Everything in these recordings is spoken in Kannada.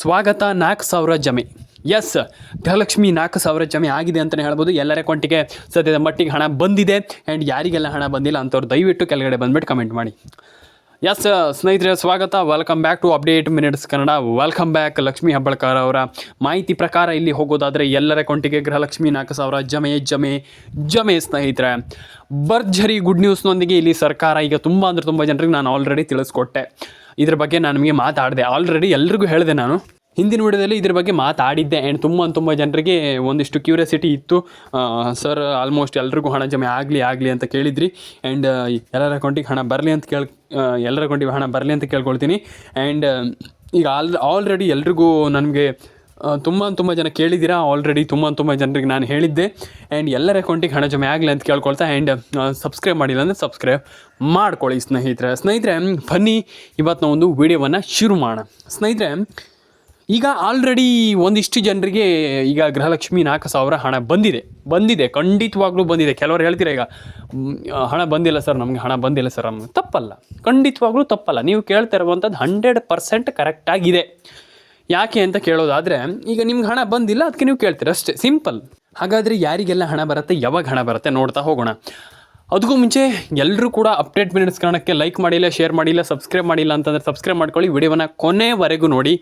ಸ್ವಾಗತ 4,000 ಜಮೆ. ಎಸ್, ಗೃಹಲಕ್ಷ್ಮಿ 4,000 ಜಮೆ ಆಗಿದೆ ಅಂತಲೇ ಹೇಳ್ಬೋದು. ಎಲ್ಲರ ಅಕೌಂಟಿಗೆ ಸದ್ಯದ ಮಟ್ಟಿಗೆ ಹಣ ಬಂದಿದೆ. ಆ್ಯಂಡ್ ಯಾರಿಗೆಲ್ಲ ಹಣ ಬಂದಿಲ್ಲ ಅಂಥವ್ರು ದಯವಿಟ್ಟು ಕೆಳಗಡೆ ಬಂದುಬಿಟ್ಟು ಕಮೆಂಟ್ ಮಾಡಿ. ಎಸ್ ಸ್ನೇಹಿತರೆ, ಸ್ವಾಗತ. Welcome back to update minutes Kannada. Welcome back. Lakshmi Hebbalkar ಅವರ ಮಾಹಿತಿ ಪ್ರಕಾರ ಇಲ್ಲಿ ಹೋಗೋದಾದರೆ ಎಲ್ಲರ ಅಕೌಂಟಿಗೆ ಗೃಹಲಕ್ಷ್ಮಿ 4,000 ಜಮೆ ಜಮೆ ಜಮೆ ಸ್ನೇಹಿತರೆ. ಭರ್ಜರಿ ಗುಡ್ ನ್ಯೂಸ್ನೊಂದಿಗೆ ಇಲ್ಲಿ ಸರ್ಕಾರ ಈಗ ತುಂಬ ಜನರಿಗೆ ನಾನು ಆಲ್ರೆಡಿ ತಿಳಿಸ್ಕೊಟ್ಟೆ. ಇದ್ರ ಬಗ್ಗೆ ನಾನು ನಿಮಗೆ ಮಾತಾಡಿದೆ ಆಲ್ರೆಡಿ, ಎಲ್ರಿಗೂ ಹೇಳಿದೆ. ನಾನು ಹಿಂದಿನ ವಿಡಿಯೋದಲ್ಲಿ ಇದ್ರ ಬಗ್ಗೆ ಮಾತಾಡಿದ್ದೆ. ಆ್ಯಂಡ್ ತುಂಬ ಜನರಿಗೆ ಒಂದಿಷ್ಟು ಕ್ಯೂರಿಯಾಸಿಟಿ ಇತ್ತು. ಸರ್ ಆಲ್ಮೋಸ್ಟ್ ಎಲ್ರಿಗೂ ಹಣ ಜಮೆ ಆಗಲಿ ಅಂತ ಕೇಳಿದ್ರಿ. ಆ್ಯಂಡ್ ಎಲ್ಲರ ಅಕೌಂಟಿಗೆ ಹಣ ಬರಲಿ ಅಂತ ಎಲ್ಲರ ಅಕೌಂಟಿಗೆ ಹಣ ಬರಲಿ ಅಂತ ಕೇಳ್ಕೊಳ್ತೀನಿ. ಆ್ಯಂಡ್ ಈಗ ಆಲ್ರೆಡಿ ಎಲ್ರಿಗೂ ನನಗೆ ತುಂಬ ಜನ ಕೇಳಿದ್ದೀರಾ. ಆಲ್ರೆಡಿ ತುಂಬ ಜನರಿಗೆ ನಾನು ಹೇಳಿದ್ದೆ. ಆ್ಯಂಡ್ ಎಲ್ಲರ ಅಕೌಂಟಿಗೆ ಹಣ ಜಮೆ ಆಗಲಿ ಅಂತ ಕೇಳ್ಕೊಳ್ತಾ, ಆ್ಯಂಡ್ ಸಬ್ಸ್ಕ್ರೈಬ್ ಮಾಡಿಲ್ಲ ಅಂದರೆ ಸಬ್ಸ್ಕ್ರೈಬ್ ಮಾಡ್ಕೊಳ್ಳಿ ಸ್ನೇಹಿತರೆ. ಬನ್ನಿ ಇವತ್ತು ನಾವು ಒಂದು ವಿಡಿಯೋವನ್ನು ಶುರು ಮಾಡೋಣ ಸ್ನೇಹಿತರೆ. ಈಗ ಆಲ್ರೆಡಿ ಒಂದಿಷ್ಟು ಜನರಿಗೆ ಈಗ ಗೃಹಲಕ್ಷ್ಮಿ 4,000 ಹಣ ಬಂದಿದೆ, ಖಂಡಿತವಾಗ್ಲೂ ಬಂದಿದೆ. ಕೆಲವರು ಹೇಳ್ತೀರಾ ಈಗ ಹಣ ಬಂದಿಲ್ಲ ಸರ್, ನಮಗೆ ಹಣ ಬಂದಿಲ್ಲ ಸರ್. ನಮಗೆ ತಪ್ಪಲ್ಲ, ಖಂಡಿತವಾಗ್ಲೂ ತಪ್ಪಲ್ಲ. ನೀವು ಕೇಳ್ತಾ ಇರುವಂಥದ್ದು 100% ಕರೆಕ್ಟಾಗಿದೆ. ಯಾಕೆ ಅಂತ ಕೇಳೋದಾದರೆ, ಈಗ ನಿಮ್ಗೆ ಹಣ ಬಂದಿಲ್ಲ, ಅದಕ್ಕೆ ನೀವು ಕೇಳ್ತೀರ ಅಷ್ಟೇ, ಸಿಂಪಲ್. ಹಾಗಾದರೆ ಯಾರಿಗೆಲ್ಲ ಹಣ ಬರುತ್ತೆ, ಯಾವಾಗ ಹಣ ಬರುತ್ತೆ ನೋಡ್ತಾ ಹೋಗೋಣ. ಅದಕ್ಕೂ ಮುಂಚೆ ಎಲ್ಲರೂ ಕೂಡ ಅಪ್ಡೇಟ್ ಮಿನಿಟ್ಸ್ ಕನ್ನಡಕ್ಕೆ ಲೈಕ್ ಮಾಡಿಲ್ಲ, ಶೇರ್ ಮಾಡಿಲ್ಲ, ಸಬ್ಸ್ಕ್ರೈಬ್ ಮಾಡಿಲ್ಲ ಅಂತಂದರೆ ಸಬ್ಸ್ಕ್ರೈಬ್ ಮಾಡ್ಕೊಳ್ಳಿ. ವಿಡಿಯೋವನ್ನು ಕೊನೆವರೆಗೂ ನೋಡಿ.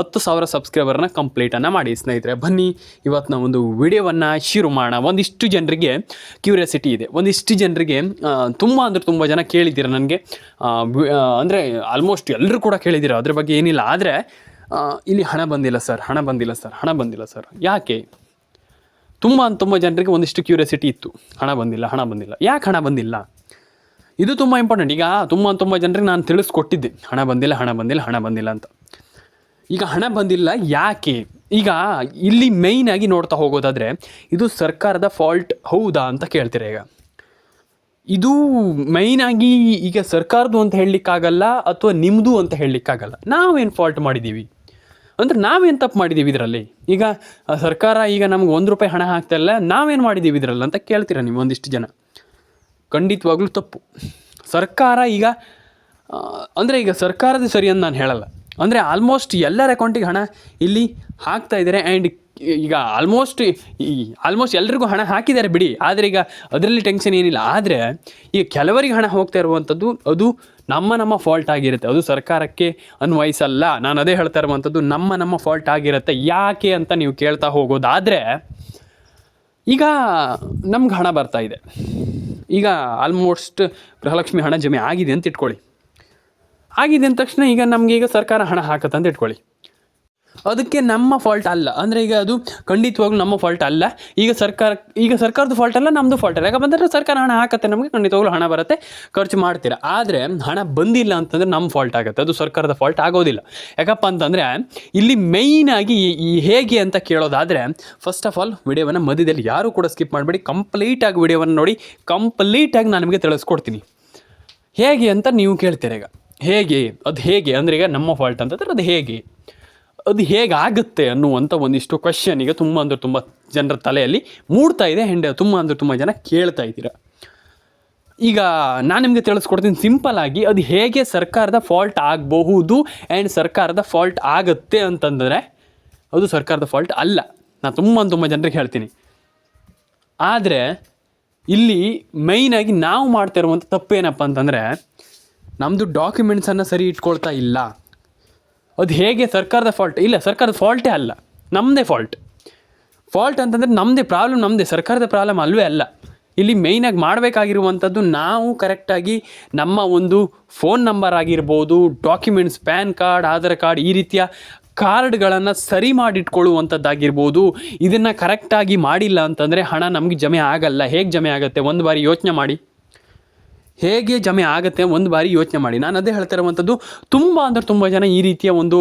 10,000 ಸಬ್ಸ್ಕ್ರೈಬರನ್ನ ಕಂಪ್ಲೀಟನ್ನು ಮಾಡಿ ಸ್ನೇಹಿತರೆ. ಬನ್ನಿ ಇವತ್ತು ನಾವು ಒಂದು ವಿಡಿಯೋವನ್ನು ಶುರು ಮಾಡೋಣ. ಒಂದಿಷ್ಟು ಜನರಿಗೆ ಕ್ಯೂರಿಯಾಸಿಟಿ ಇದೆ, ಒಂದಿಷ್ಟು ಜನರಿಗೆ ತುಂಬ ಜನ ಕೇಳಿದ್ದೀರ ನನಗೆ. ಅಂದರೆ ಆಲ್ಮೋಸ್ಟ್ ಎಲ್ಲರೂ ಕೂಡ ಕೇಳಿದ್ದೀರ, ಅದ್ರ ಬಗ್ಗೆ ಏನಿಲ್ಲ. ಆದರೆ ಇಲ್ಲಿ ಹಣ ಬಂದಿಲ್ಲ ಸರ್. ಯಾಕೆ? ತುಂಬ ಜನರಿಗೆ ಒಂದಿಷ್ಟು ಕ್ಯೂರಿಯಾಸಿಟಿ ಇತ್ತು. ಹಣ ಬಂದಿಲ್ಲ. ಯಾಕೆ ಹಣ ಬಂದಿಲ್ಲ? ಇದು ತುಂಬ ಇಂಪಾರ್ಟೆಂಟ್. ಈಗ ತುಂಬ ಜನರಿಗೆ ನಾನು ತಿಳಿಸ್ಕೊಟ್ಟಿದ್ದೆ, ಹಣ ಬಂದಿಲ್ಲ ಅಂತ. ಈಗ ಹಣ ಬಂದಿಲ್ಲ ಯಾಕೆ? ಈಗ ಇಲ್ಲಿ ಮೇಯ್ನಾಗಿ ನೋಡ್ತಾ ಹೋಗೋದಾದರೆ, ಇದು ಸರ್ಕಾರದ ಫಾಲ್ಟ್ ಹೌದಾ ಅಂತ ಕೇಳ್ತೀರ. ಈಗ ಇದು ಮೇಯ್ನಾಗಿ ಈಗ ಸರ್ಕಾರದ್ದು ಅಂತ ಹೇಳಲಿಕ್ಕಾಗಲ್ಲ, ಅಥವಾ ನಿಮ್ಮದು ಅಂತ ಹೇಳಲಿಕ್ಕಾಗಲ್ಲ. ನಾವೇನು ಫಾಲ್ಟ್ ಮಾಡಿದ್ದೀವಿ ಅಂದರೆ, ನಾವೇನು ತಪ್ಪು ಮಾಡಿದ್ದೀವಿ ಇದರಲ್ಲಿ? ಈಗ ಸರ್ಕಾರ ಈಗ ನಮ್ಗೆ ₹1 ಹಣ ಹಾಕ್ತಾಯಿಲ್ಲ, ನಾವೇನು ಮಾಡಿದ್ದೀವಿ ಇದರಲ್ಲಿ ಅಂತ ಕೇಳ್ತೀರ ನೀವು ಒಂದಿಷ್ಟು ಜನ. ಖಂಡಿತವಾಗ್ಲೂ ತಪ್ಪು. ಸರ್ಕಾರ ಈಗ ಅಂದರೆ ಈಗ ಸರ್ಕಾರದ ಸರಿ ಅಂತ ನಾನು ಹೇಳಲ್ಲ. ಅಂದರೆ ಆಲ್ಮೋಸ್ಟ್ ಎಲ್ಲರ ಅಕೌಂಟಿಗೆ ಹಣ ಇಲ್ಲಿ ಹಾಕ್ತಾ ಇದ್ದಾರೆ. ಆ್ಯಂಡ್ ಈಗ ಆಲ್ಮೋಸ್ಟ್ ಎಲ್ರಿಗೂ ಹಣ ಹಾಕಿದ್ದಾರೆ ಬಿಡಿ, ಆದರೆ ಈಗ ಅದರಲ್ಲಿ ಟೆನ್ಷನ್ ಏನಿಲ್ಲ. ಆದರೆ ಈಗ ಕೆಲವರಿಗೆ ಹಣ ಹೋಗ್ತಾ ಇರುವಂಥದ್ದು ಅದು ನಮ್ಮ ಫಾಲ್ಟ್ ಆಗಿರುತ್ತೆ, ಅದು ಸರ್ಕಾರಕ್ಕೆ ಅನ್ವಯಿಸಲ್ಲ. ನಾನು ಅದೇ ಹೇಳ್ತಾ ಇರುವಂಥದ್ದು, ನಮ್ಮ ಫಾಲ್ಟ್ ಆಗಿರುತ್ತೆ. ಯಾಕೆ ಅಂತ ನೀವು ಕೇಳ್ತಾ ಹೋಗೋದಾದರೆ, ಈಗ ನಮ್ಗೆ ಹಣ ಬರ್ತಾ ಇದೆ. ಈಗ ಆಲ್ಮೋಸ್ಟ್ ಗೃಹಲಕ್ಷ್ಮಿ ಹಣ ಜಮೆ ಆಗಿದೆ ಅಂತ ಇಟ್ಕೊಳ್ಳಿ. ಆಗಿದೆ ಅಂದ ತಕ್ಷಣ ಈಗ ನಮಗೆ ಈಗ ಸರ್ಕಾರ ಹಣ ಹಾಕತ್ತೆ ಅಂತ ಇಟ್ಕೊಳ್ಳಿ. ಅದಕ್ಕೆ ನಮ್ಮ ಫಾಲ್ಟ್ ಅಲ್ಲ. ಅಂದರೆ ಈಗ ಅದು ಖಂಡಿತವಾಗ್ಲೂ ನಮ್ಮ ಫಾಲ್ಟ್ ಅಲ್ಲ. ಈಗ ಸರ್ಕಾರದ ಫಾಲ್ಟ್ ಅಲ್ಲ, ನಮ್ಮದು ಫಾಲ್ಟ್ ಅಲ್ಲ. ಯಾಕಂದರೆ ಸರ್ಕಾರ ಹಣ ಹಾಕತ್ತೆ, ನಮಗೆ ಖಂಡಿತವಾಗ್ಲೂ ಹಣ ಬರುತ್ತೆ, ಖರ್ಚು ಮಾಡ್ತೀರಾ. ಆದರೆ ಹಣ ಬಂದಿಲ್ಲ ಅಂತಂದರೆ ನಮ್ಮ ಫಾಲ್ಟ್ ಆಗುತ್ತೆ, ಅದು ಸರ್ಕಾರದ ಫಾಲ್ಟ್ ಆಗೋದಿಲ್ಲ. ಯಾಕಪ್ಪ ಅಂತಂದರೆ ಇಲ್ಲಿ ಮೇಯ್ನಾಗಿ ಹೇಗೆ ಅಂತ ಕೇಳೋದಾದರೆ, ಫಸ್ಟ್ ಆಫ್ ಆಲ್ ವಿಡಿಯೋವನ್ನು ಮಧ್ಯದಲ್ಲಿ ಯಾರೂ ಕೂಡ ಸ್ಕಿಪ್ ಮಾಡಬೇಡಿ, ಕಂಪ್ಲೀಟಾಗಿ ವಿಡಿಯೋವನ್ನು ನೋಡಿ. ಕಂಪ್ಲೀಟಾಗಿ ನಾನು ನಿಮಗೆ ತಿಳಿಸ್ಕೊಡ್ತೀನಿ ಹೇಗೆ ಅಂತ. ನೀವು ಕೇಳ್ತೀರ ಈಗ ಅದು ಹೇಗೆ ಅಂದರೆ, ಈಗ ನಮ್ಮ ಫಾಲ್ಟ್ ಅಂತಂದರೆ ಅದು ಹೇಗಾಗುತ್ತೆ ಅನ್ನುವಂಥ ಒಂದಿಷ್ಟು ಕ್ವೆಶ್ಚನ್ ಈಗ ತುಂಬ ಜನರ ತಲೆಯಲ್ಲಿ ಮೂಡ್ತಾ ಇದೆ. ಆ್ಯಂಡ್ ತುಂಬ ಜನ ಕೇಳ್ತಾ ಇದ್ದೀರ. ಈಗ ನಾನು ನಿಮಗೆ ತಿಳಿಸ್ಕೊಡ್ತೀನಿ ಸಿಂಪಲ್ಲಾಗಿ, ಅದು ಹೇಗೆ ಸರ್ಕಾರದ ಫಾಲ್ಟ್ ಆಗಬಹುದು ಆ್ಯಂಡ್ ಸರ್ಕಾರದ ಫಾಲ್ಟ್ ಆಗುತ್ತೆ ಅಂತಂದರೆ, ಅದು ಸರ್ಕಾರದ ಫಾಲ್ಟ್ ಅಲ್ಲ. ನಾನು ತುಂಬ ಜನರಿಗೆ ಹೇಳ್ತೀನಿ. ಆದರೆ ಇಲ್ಲಿ ಮೇಯ್ನಾಗಿ ನಾವು ಮಾಡ್ತಾ ಇರುವಂಥ ತಪ್ಪೇನಪ್ಪ ಅಂತಂದರೆ, ನಮ್ಮದು ಡಾಕ್ಯುಮೆಂಟ್ಸನ್ನು ಸರಿ ಇಟ್ಕೊಳ್ತಾ ಇಲ್ಲ. ಅದು ಹೇಗೆ ಸರ್ಕಾರದ ಫಾಲ್ಟ್? ಇಲ್ಲ, ಸರ್ಕಾರದ ಫಾಲ್ಟೇ ಅಲ್ಲ, ನಮ್ಮದೇ ಫಾಲ್ಟ್ ಅಂತಂದರೆ ನಮ್ಮದೇ ಸರ್ಕಾರದ ಪ್ರಾಬ್ಲಮ್ ಅಲ್ವೇ ಅಲ್ಲ. ಇಲ್ಲಿ ಮೇಯ್ನಾಗಿ ಮಾಡಬೇಕಾಗಿರುವಂಥದ್ದು, ನಾವು ಕರೆಕ್ಟಾಗಿ ನಮ್ಮ ಒಂದು ಫೋನ್ ನಂಬರ್ ಆಗಿರ್ಬೋದು, documents, PAN card, Aadhaar card, ಈ ರೀತಿಯ ಕಾರ್ಡ್ಗಳನ್ನು ಸರಿ ಮಾಡಿಟ್ಕೊಳ್ಳುವಂಥದ್ದಾಗಿರ್ಬೋದು. ಇದನ್ನು ಕರೆಕ್ಟಾಗಿ ಮಾಡಿಲ್ಲ ಅಂತಂದರೆ ಹಣ ನಮಗೆ ಜಮೆ ಆಗಲ್ಲ. ಹೇಗೆ ಜಮೆ ಆಗುತ್ತೆ? ಒಂದು ಬಾರಿ ಯೋಚನೆ ಮಾಡಿ, ಹೇಗೆ ಜಮೆ ಆಗುತ್ತೆ ಒಂದು ಬಾರಿ ಯೋಚನೆ ಮಾಡಿ. ನಾನು ಅದೇ ಹೇಳ್ತಾ ಇರುವಂಥದ್ದು, ತುಂಬ ಜನ ಈ ರೀತಿಯ ಒಂದು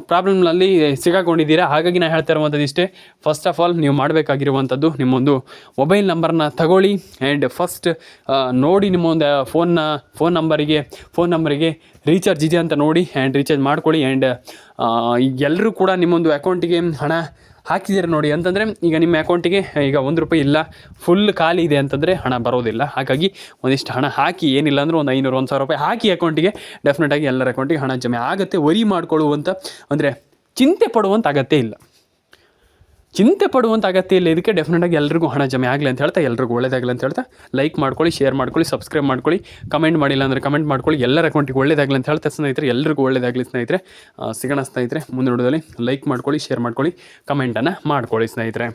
ಪ್ರಾಬ್ಲಮ್ನಲ್ಲಿ ಸಿಗಾಕೊಂಡಿದ್ದೀರಾ. ಹಾಗಾಗಿ ನಾನು ಹೇಳ್ತಾ ಇರುವಂಥದ್ದು ಇಷ್ಟೇ. ಫಸ್ಟ್ ಆಫ್ ಆಲ್ ನೀವು ಮಾಡಬೇಕಾಗಿರುವಂಥದ್ದು, ನಿಮ್ಮೊಂದು ಮೊಬೈಲ್ ನಂಬರ್ನ ತಗೊಳ್ಳಿ. ಆ್ಯಂಡ್ ಫಸ್ಟ್ ನೋಡಿ, ನಿಮ್ಮೊಂದು ಫೋನ್ ನಂಬರಿಗೆ ರೀಚಾರ್ಜ್ ಇದೆ ಅಂತ ನೋಡಿ, ಆ್ಯಂಡ್ ರೀಚಾರ್ಜ್ ಮಾಡ್ಕೊಳ್ಳಿ. ಆ್ಯಂಡ್ ಎಲ್ಲರೂ ಕೂಡ ನಿಮ್ಮೊಂದು ಅಕೌಂಟಿಗೆ ಹಣ ಹಾಕಿದ್ದೀರ ನೋಡಿ ಅಂತಂದರೆ, ಈಗ ನಿಮ್ಮ ಅಕೌಂಟಿಗೆ ಈಗ ₹1 ಇಲ್ಲ, ಫುಲ್ ಖಾಲಿ ಇದೆ ಅಂತಂದರೆ ಹಣ ಬರೋದಿಲ್ಲ. ಹಾಗಾಗಿ ಒಂದಿಷ್ಟು ಹಣ ಹಾಕಿ, ಏನಿಲ್ಲ ಅಂದರೆ ಒಂದು ₹500-1,000 ಹಾಕಿ ಅಕೌಂಟಿಗೆ. ಡೆಫಿನೆಟಾಗಿ ಎಲ್ಲರ ಅಕೌಂಟಿಗೆ ಹಣ ಜಮೆ ಆಗುತ್ತೆ. ವರಿ ಮಾಡ್ಕೊಳ್ಳುವಂಥ ಅಂದರೆ ಚಿಂತೆ ಪಡುವಂಥ ಅಗತ್ಯ ಇಲ್ಲ. ಚಿಂತೆ ಪಡುವಂಥ ಅಗತ್ಯ ಇಲ್ಲ. ಇದಕ್ಕೆ ಡೆಫಿನೆಟಾಗಿ ಎಲ್ರಿಗೂ ಹಣ ಜಮೆ ಆಗಲಿ ಅಂತ ಹೇಳ್ತಾ, ಎಲ್ರಿಗೂ ಒಳ್ಳೇದಾಗಲಿ ಅಂತ ಹೇಳ್ತಾ, ಲೈಕ್ ಮಾಡ್ಕೊಳ್ಳಿ, ಶೇರ್ ಮಾಡ್ಕೊಳ್ಳಿ, ಸಬ್ಸ್ಕ್ರೈಬ್ ಮಾಡ್ಕೊಳ್ಳಿ, ಕಮೆಂಟ್ ಮಾಡಿಲ್ಲ ಅಂದರೆ ಕಮೆಂಟ್ ಮಾಡ್ಕೊಳ್ಳಿ. ಎಲ್ಲರ ಅಕೌಂಟಿಗೆ ಒಳ್ಳೇದಾಗಲಿ ಅಂತ ಹೇಳ್ತಾ ಸ್ನೇಹಿತರೆ, ಎಲ್ರಿಗೂ ಒಳ್ಳೇದಾಗಲಿ ಸ್ನೇಹಿತರೆ. ಸಿಗೋಣ ಸ್ನೇಹಿತರೆ ಮುಂದಿನ ವಿಡಿಯೋದಲ್ಲಿ. ಲೈಕ್ ಮಾಡ್ಕೊಳ್ಳಿ, ಶೇರ್ ಮಾಡ್ಕೊಳ್ಳಿ, ಕಮೆಂಟನ್ನು ಮಾಡ್ಕೊಳ್ಳಿ ಸ್ನೇಹಿತರೆ.